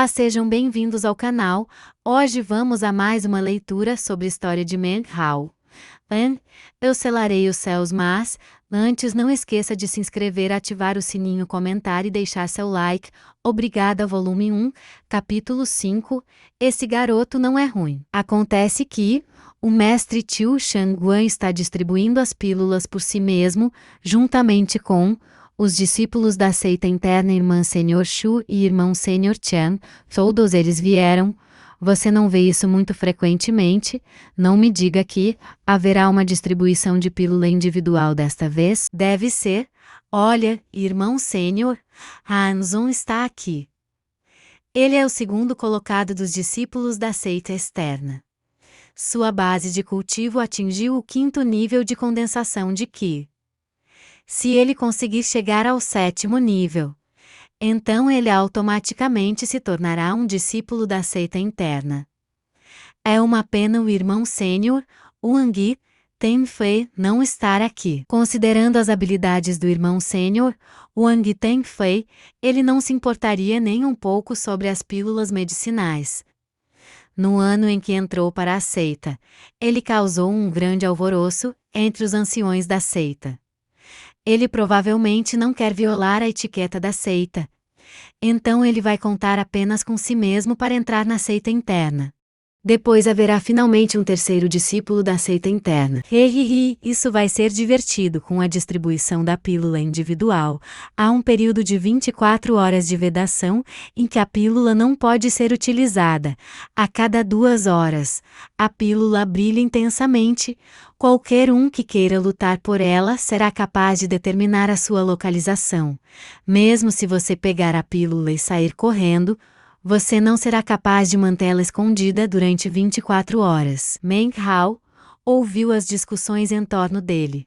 Olá, sejam bem-vindos ao canal. Hoje vamos a mais uma leitura sobre a história de Meng Hao. Eu selarei os céus, mas antes não esqueça de se inscrever, ativar o sininho, comentar e deixar seu like. Obrigada. Volume 1, capítulo 5. Esse garoto não é ruim. Acontece que o mestre Qiu Shangguan está distribuindo as pílulas por si mesmo, juntamente com os discípulos da seita interna Irmã Senhor Shu e Irmão Senhor Chen. Todos eles vieram. Você não vê isso muito frequentemente. Não me diga que haverá uma distribuição de pílula individual desta vez. Deve ser. Olha, Irmão Senhor, Hanzon está aqui. Ele é o segundo colocado dos discípulos da seita externa. Sua base de cultivo atingiu o 5º nível de condensação de Qi. Se ele conseguir chegar ao 7º nível, então ele automaticamente se tornará um discípulo da seita interna. É uma pena o irmão sênior, Wang Tenfei, não estar aqui. Considerando as habilidades do irmão sênior, Wang Tenfei, ele não se importaria nem um pouco sobre as pílulas medicinais. No ano em que entrou para a seita, ele causou um grande alvoroço entre os anciões da seita. Ele provavelmente não quer violar a etiqueta da seita. Então ele vai contar apenas com si mesmo para entrar na seita interna. Depois haverá finalmente um terceiro discípulo da seita interna. Isso vai ser divertido com a distribuição da pílula individual. Há um período de 24 horas de vedação em que a pílula não pode ser utilizada. A cada 2 horas, a pílula brilha intensamente. Qualquer um que queira lutar por ela será capaz de determinar a sua localização. Mesmo se você pegar a pílula e sair correndo, você não será capaz de mantê-la escondida durante 24 horas. Meng Hao ouviu as discussões em torno dele.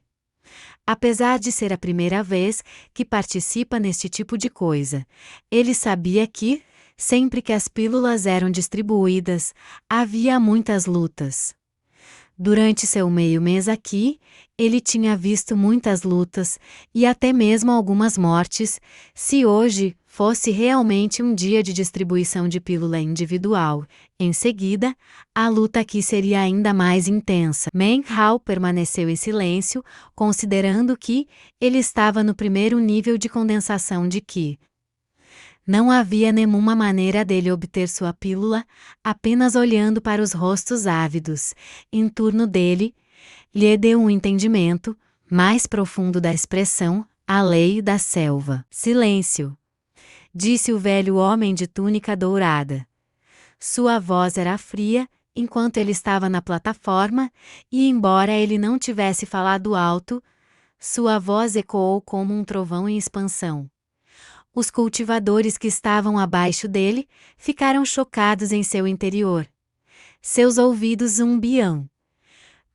Apesar de ser a primeira vez que participa neste tipo de coisa, ele sabia que, sempre que as pílulas eram distribuídas, havia muitas lutas. Durante seu meio mês aqui, ele tinha visto muitas lutas, e até mesmo algumas mortes. Se hoje fosse realmente um dia de distribuição de pílula individual, em seguida, a luta aqui seria ainda mais intensa. Meng Hao permaneceu em silêncio, considerando que ele estava no 1º nível de condensação de Qi. Não havia nenhuma maneira dele obter sua pílula, apenas olhando para os rostos ávidos em torno dele, lhe deu um entendimento mais profundo da expressão, a lei da selva. Silêncio, disse o velho homem de túnica dourada. Sua voz era fria, enquanto ele estava na plataforma, e embora ele não tivesse falado alto, sua voz ecoou como um trovão em expansão. Os cultivadores que estavam abaixo dele ficaram chocados em seu interior. Seus ouvidos zumbiam.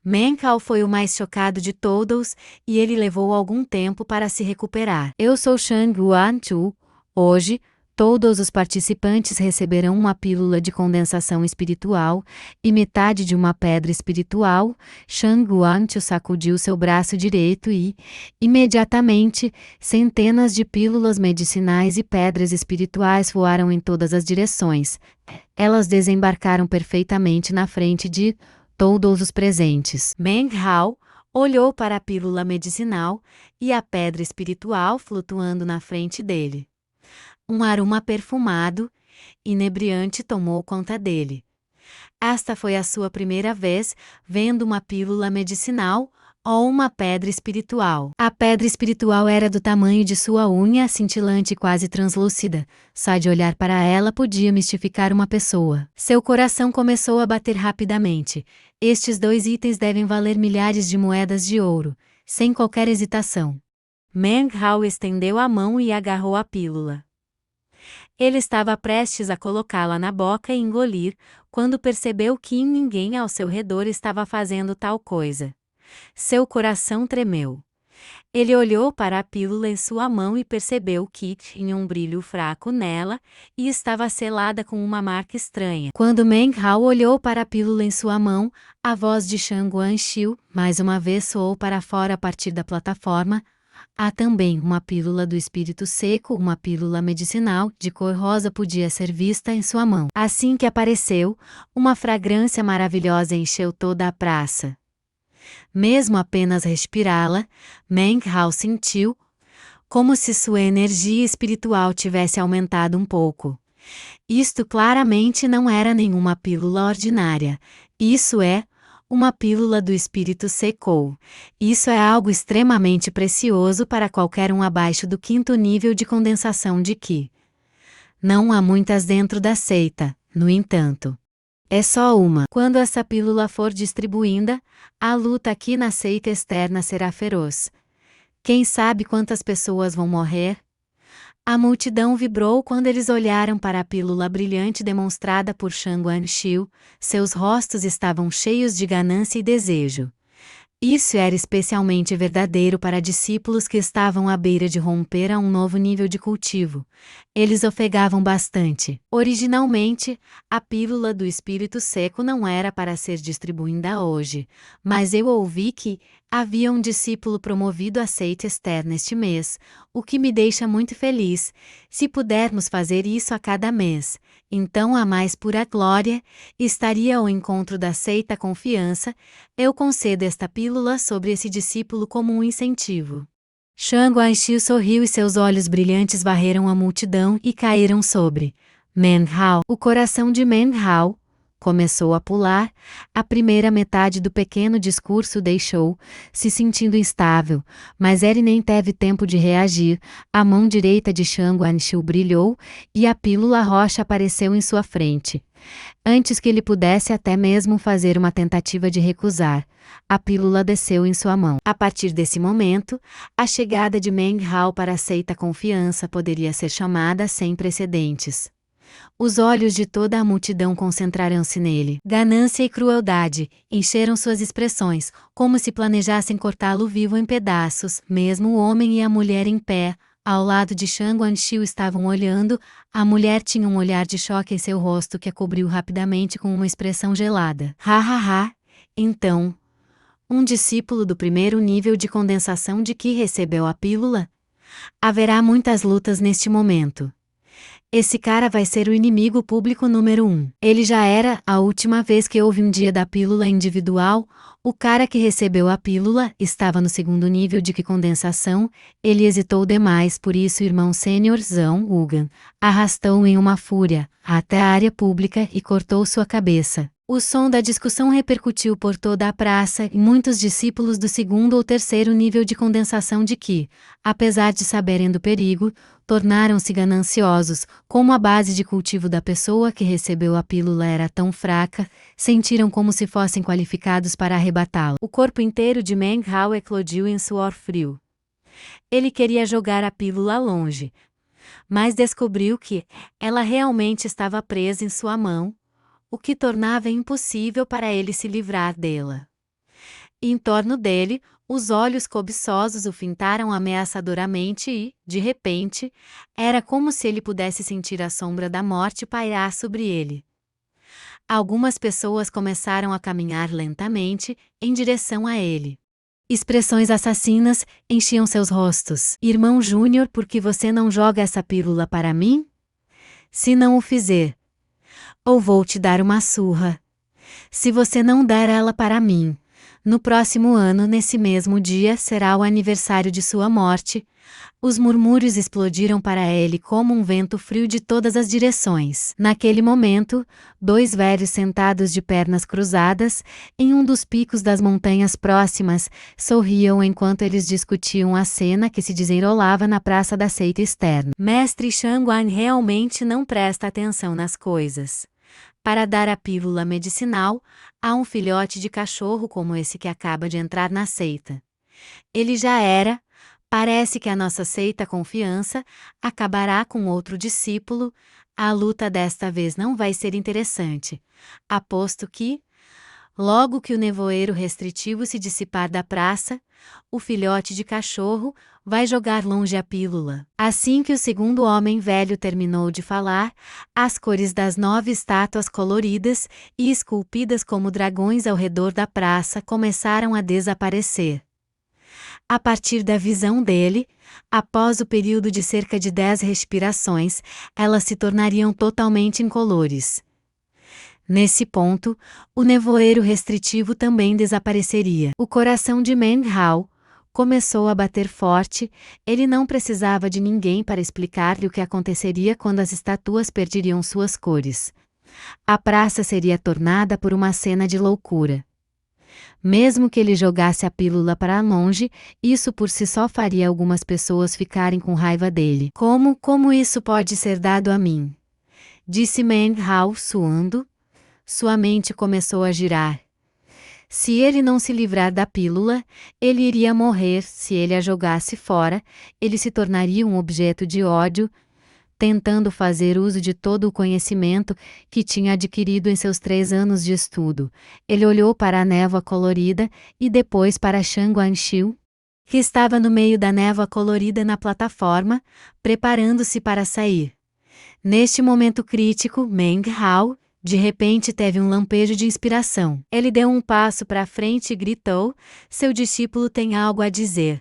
Meng Hao foi o mais chocado de todos, e ele levou algum tempo para se recuperar. Eu sou Shangguan Chu. Hoje, todos os participantes receberão uma pílula de condensação espiritual e metade de uma pedra espiritual. Shangguan Chu sacudiu seu braço direito e, imediatamente, centenas de pílulas medicinais e pedras espirituais voaram em todas as direções. Elas desembarcaram perfeitamente na frente de todos os presentes. Meng Hao olhou para a pílula medicinal e a pedra espiritual flutuando na frente dele. Um aroma perfumado, inebriante tomou conta dele. Esta foi a sua primeira vez vendo uma pílula medicinal ou uma pedra espiritual. A pedra espiritual era do tamanho de sua unha, cintilante e quase translúcida. Só de olhar para ela podia mistificar uma pessoa. Seu coração começou a bater rapidamente. Estes 2 itens devem valer milhares de moedas de ouro, sem qualquer hesitação. Meng Hao estendeu a mão e agarrou a pílula. Ele estava prestes a colocá-la na boca e engolir, quando percebeu que ninguém ao seu redor estava fazendo tal coisa. Seu coração tremeu. Ele olhou para a pílula em sua mão e percebeu que tinha um brilho fraco nela e estava selada com uma marca estranha. Quando Meng Hao olhou para a pílula em sua mão, a voz de Shangguan Xiu mais uma vez soou para fora a partir da plataforma. Há também uma pílula do espírito seco, uma pílula medicinal, de cor rosa podia ser vista em sua mão. Assim que apareceu, uma fragrância maravilhosa encheu toda a praça. Mesmo apenas respirá-la, Meng Hao sentiu como se sua energia espiritual tivesse aumentado um pouco. Isto claramente não era nenhuma pílula ordinária. Isso é uma pílula do espírito Sekou. Isso é algo extremamente precioso para qualquer um abaixo do 5º nível de condensação de Qi. Não há muitas dentro da seita, no entanto. É só uma. Quando essa pílula for distribuída, a luta aqui na seita externa será feroz. Quem sabe quantas pessoas vão morrer? A multidão vibrou quando eles olharam para a pílula brilhante demonstrada por Shang Guanxiu. Seus rostos estavam cheios de ganância e desejo. Isso era especialmente verdadeiro para discípulos que estavam à beira de romper a um novo nível de cultivo. Eles ofegavam bastante. Originalmente, a pílula do espírito seco não era para ser distribuída hoje, mas eu ouvi que havia um discípulo promovido à seita externa este mês, o que me deixa muito feliz. Se pudermos fazer isso a cada mês, então a mais pura glória estaria ao encontro da seita confiança. Eu concedo esta pílula sobre esse discípulo como um incentivo. Shang Guanxiu sorriu e seus olhos brilhantes varreram a multidão e caíram sobre Meng Hao. O coração de Meng Hao começou a pular. A primeira metade do pequeno discurso deixou-se sentindo instável, mas ele nem teve tempo de reagir. A mão direita de Shang Guanxiu brilhou e a pílula roxa apareceu em sua frente. Antes que ele pudesse até mesmo fazer uma tentativa de recusar, a pílula desceu em sua mão. A partir desse momento, a chegada de Meng Hao para a seita confiança poderia ser chamada sem precedentes. Os olhos de toda a multidão concentraram-se nele. Ganância e crueldade encheram suas expressões, como se planejassem cortá-lo vivo em pedaços. Mesmo o homem e a mulher em pé, ao lado de Shang Guanxiu estavam olhando. A mulher tinha um olhar de choque em seu rosto que a cobriu rapidamente com uma expressão gelada. Então, um discípulo do 1º nível de condensação de Qi recebeu a pílula? Haverá muitas lutas neste momento. Esse cara vai ser o inimigo público número 1. Ele já era. A última vez que houve um dia da pílula individual, o cara que recebeu a pílula estava no 2º nível de Qi condensação. Ele hesitou demais, por isso o irmão sênior Zhang Wugan arrastou-o em uma fúria até a área pública e cortou sua cabeça. O som da discussão repercutiu por toda a praça e muitos discípulos do 2º ou 3º nível de condensação de Qi, apesar de saberem do perigo, tornaram-se gananciosos. Como a base de cultivo da pessoa que recebeu a pílula era tão fraca, sentiram como se fossem qualificados para arrebatá-la. O corpo inteiro de Meng Hao eclodiu em suor frio. Ele queria jogar a pílula longe, mas descobriu que ela realmente estava presa em sua mão, o que tornava impossível para ele se livrar dela. Em torno dele, os olhos cobiçosos o fintaram ameaçadoramente e, de repente, era como se ele pudesse sentir a sombra da morte pairar sobre ele. Algumas pessoas começaram a caminhar lentamente em direção a ele. Expressões assassinas enchiam seus rostos. Irmão Júnior, por que você não joga essa pílula para mim? Se não o fizer, ou vou te dar uma surra. Se você não der ela para mim, no próximo ano, nesse mesmo dia, será o aniversário de sua morte. Os murmúrios explodiram para ele como um vento frio de todas as direções. Naquele momento, 2 velhos sentados de pernas cruzadas, em um dos picos das montanhas próximas, sorriam enquanto eles discutiam a cena que se desenrolava na praça da seita externa. Mestre Shangguan realmente não presta atenção nas coisas. Para dar a pílula medicinal, há um filhote de cachorro como esse que acaba de entrar na seita. Ele já era. Parece que a nossa seita confiança acabará com outro discípulo. A luta desta vez não vai ser interessante. Aposto que, logo que o nevoeiro restritivo se dissipar da praça, o filhote de cachorro vai jogar longe a pílula. Assim que o 2º homem velho terminou de falar, as cores das 9 estátuas coloridas e esculpidas como dragões ao redor da praça começaram a desaparecer. A partir da visão dele, após o período de cerca de 10 respirações, elas se tornariam totalmente incolores. Nesse ponto, o nevoeiro restritivo também desapareceria. O coração de Meng Hao começou a bater forte. Ele não precisava de ninguém para explicar-lhe o que aconteceria quando as estatuas perderiam suas cores. A praça seria tornada por uma cena de loucura. Mesmo que ele jogasse a pílula para longe, isso por si só faria algumas pessoas ficarem com raiva dele. Como isso pode ser dado a mim? Disse Meng Hao suando. Sua mente começou a girar. Se ele não se livrar da pílula, ele iria morrer. Se ele a jogasse fora, ele se tornaria um objeto de ódio, tentando fazer uso de todo o conhecimento que tinha adquirido em seus 3 anos de estudo. Ele olhou para a névoa colorida e depois para Shang Guanxiu, que estava no meio da névoa colorida na plataforma, preparando-se para sair. Neste momento crítico, Meng Hao, de repente teve um lampejo de inspiração. Ele deu um passo para frente e gritou: seu discípulo tem algo a dizer.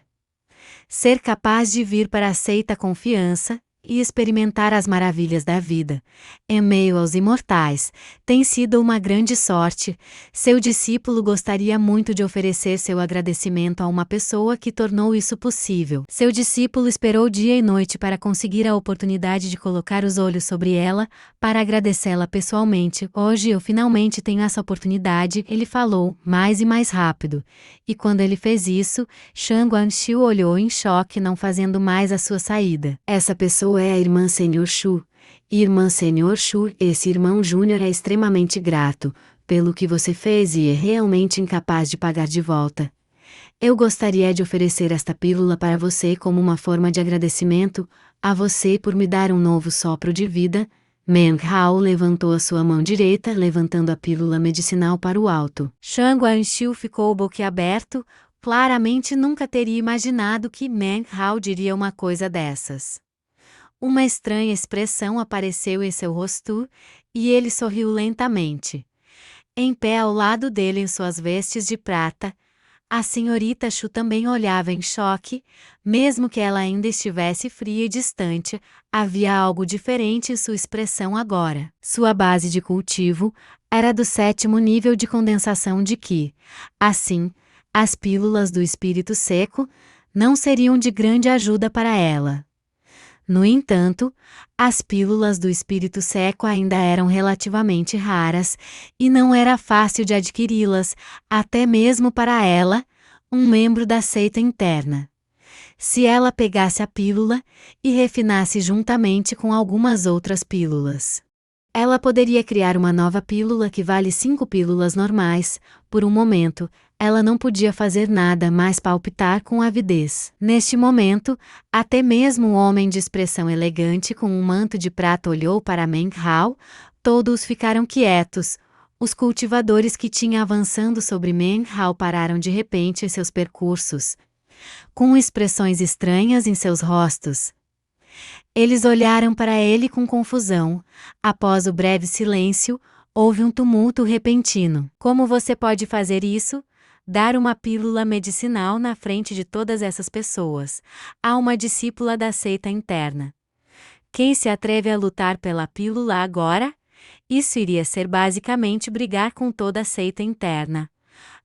Ser capaz de vir para a seita confiança e experimentar as maravilhas da vida, em meio aos imortais, tem sido uma grande sorte. Seu discípulo gostaria muito de oferecer seu agradecimento a uma pessoa que tornou isso possível. Seu discípulo esperou dia e noite para conseguir a oportunidade de colocar os olhos sobre ela, para agradecê-la pessoalmente. Hoje eu finalmente tenho essa oportunidade, ele falou, mais e mais rápido. E quando ele fez isso, Shang Guanxiu olhou em choque, não fazendo mais a sua saída. Essa pessoa é a irmã Senhor Shu. Irmã Senhor Shu, esse irmão Júnior é extremamente grato pelo que você fez e é realmente incapaz de pagar de volta. Eu gostaria de oferecer esta pílula para você como uma forma de agradecimento a você por me dar um novo sopro de vida. Meng Hao levantou a sua mão direita, levantando a pílula medicinal para o alto. Shang Guanxiu ficou boquiaberto. Claramente nunca teria imaginado que Meng Hao diria uma coisa dessas. Uma estranha expressão apareceu em seu rosto, e ele sorriu lentamente. Em pé ao lado dele em suas vestes de prata, a senhorita Shu também olhava em choque. Mesmo que ela ainda estivesse fria e distante, havia algo diferente em sua expressão agora. Sua base de cultivo era do 7º nível de condensação de Qi. Assim, as pílulas do espírito seco não seriam de grande ajuda para ela. No entanto, as pílulas do espírito seco ainda eram relativamente raras, e não era fácil de adquiri-las, até mesmo para ela, um membro da seita interna. Se ela pegasse a pílula e refinasse juntamente com algumas outras pílulas, ela poderia criar uma nova pílula que vale 5 pílulas normais. Por um momento, ela não podia fazer nada mais palpitar com avidez. Neste momento, até mesmo o homem de expressão elegante com um manto de prata olhou para Meng Hao. Todos ficaram quietos. Os cultivadores que tinham avançando sobre Meng Hao pararam de repente em seus percursos, com expressões estranhas em seus rostos. Eles olharam para ele com confusão. Após o breve silêncio, houve um tumulto repentino. Como você pode fazer isso? Dar uma pílula medicinal na frente de todas essas pessoas. Há uma discípula da seita interna. Quem se atreve a lutar pela pílula agora? Isso iria ser basicamente brigar com toda a seita interna.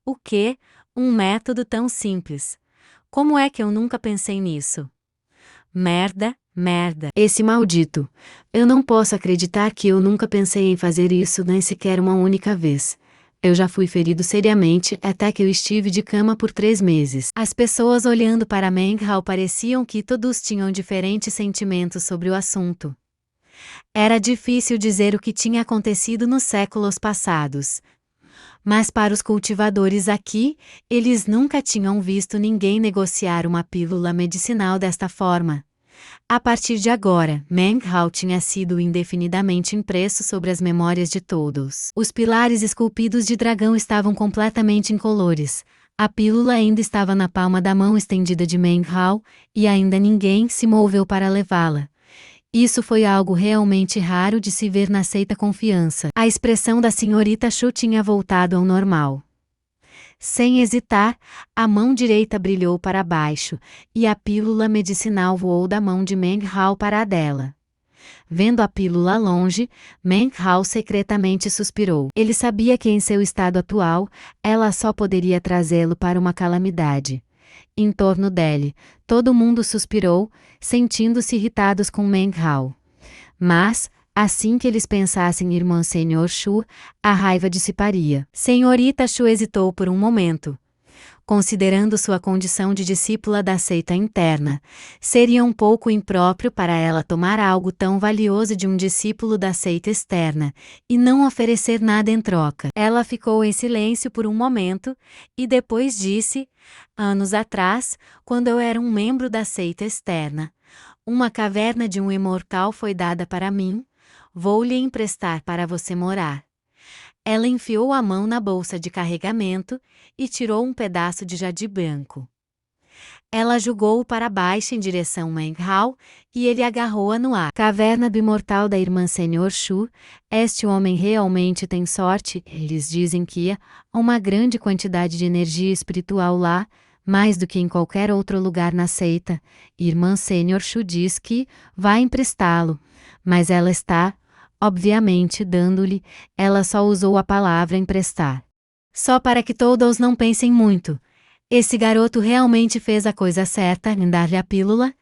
O quê? Um método tão simples. Como é que eu nunca pensei nisso? Merda. Esse maldito. Eu não posso acreditar que eu nunca pensei em fazer isso nem sequer uma única vez. Eu já fui ferido seriamente até que eu estive de cama por 3 meses. As pessoas olhando para Meng Hao pareciam que todos tinham diferentes sentimentos sobre o assunto. Era difícil dizer o que tinha acontecido nos séculos passados. Mas para os cultivadores aqui, eles nunca tinham visto ninguém negociar uma pílula medicinal desta forma. A partir de agora, Meng Hao tinha sido indefinidamente impresso sobre as memórias de todos. Os pilares esculpidos de dragão estavam completamente incolores. A pílula ainda estava na palma da mão estendida de Meng Hao, e ainda ninguém se moveu para levá-la. Isso foi algo realmente raro de se ver na seita confiança. A expressão da senhorita Shu tinha voltado ao normal. Sem hesitar, a mão direita brilhou para baixo, e a pílula medicinal voou da mão de Meng Hao para a dela. Vendo a pílula longe, Meng Hao secretamente suspirou. Ele sabia que em seu estado atual, ela só poderia trazê-lo para uma calamidade. Em torno dele, todo mundo suspirou, sentindo-se irritados com Meng Hao. Mas, assim que eles pensassem em irmã Senhor Shu, a raiva dissiparia. Senhorita Shu hesitou por um momento. Considerando sua condição de discípula da seita interna, seria um pouco impróprio para ela tomar algo tão valioso de um discípulo da seita externa, e não oferecer nada em troca. Ela ficou em silêncio por um momento, e depois disse: anos atrás, quando eu era um membro da seita externa, uma caverna de um imortal foi dada para mim, vou lhe emprestar para você morar. Ela enfiou a mão na bolsa de carregamento e tirou um pedaço de jardim branco. Ela jogou-o para baixo em direção a Meng Hao, e ele agarrou-a no ar. Caverna do imortal da irmã Senhor Shu, este homem realmente tem sorte. Eles dizem que há uma grande quantidade de energia espiritual lá, mais do que em qualquer outro lugar na seita. Irmã Senhor Shu diz que vai emprestá-lo, mas ela está, obviamente, dando-lhe, ela só usou a palavra emprestar. Só para que todos não pensem muito. Esse garoto realmente fez a coisa certa em dar-lhe a pílula?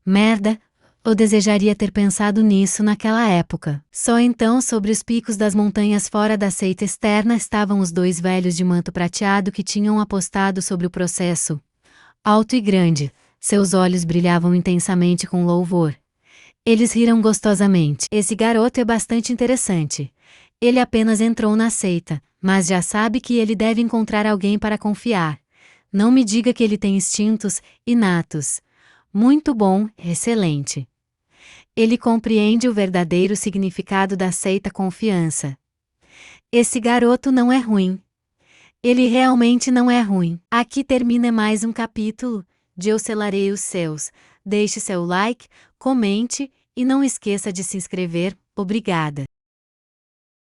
Merda! Eu desejaria ter pensado nisso naquela época. Só então, sobre os picos das montanhas fora da seita externa, estavam os dois velhos de manto prateado que tinham apostado sobre o processo. Alto e grande, seus olhos brilhavam intensamente com louvor. Eles riram gostosamente. Esse garoto é bastante interessante. Ele apenas entrou na seita, mas já sabe que ele deve encontrar alguém para confiar. Não me diga que ele tem instintos inatos. Muito bom, excelente. Ele compreende o verdadeiro significado da seita confiança. Esse garoto não é ruim. Ele realmente não é ruim. Aqui termina mais um capítulo de Eu Selarei os Seus. Deixe seu like, comente e não esqueça de se inscrever. Obrigada.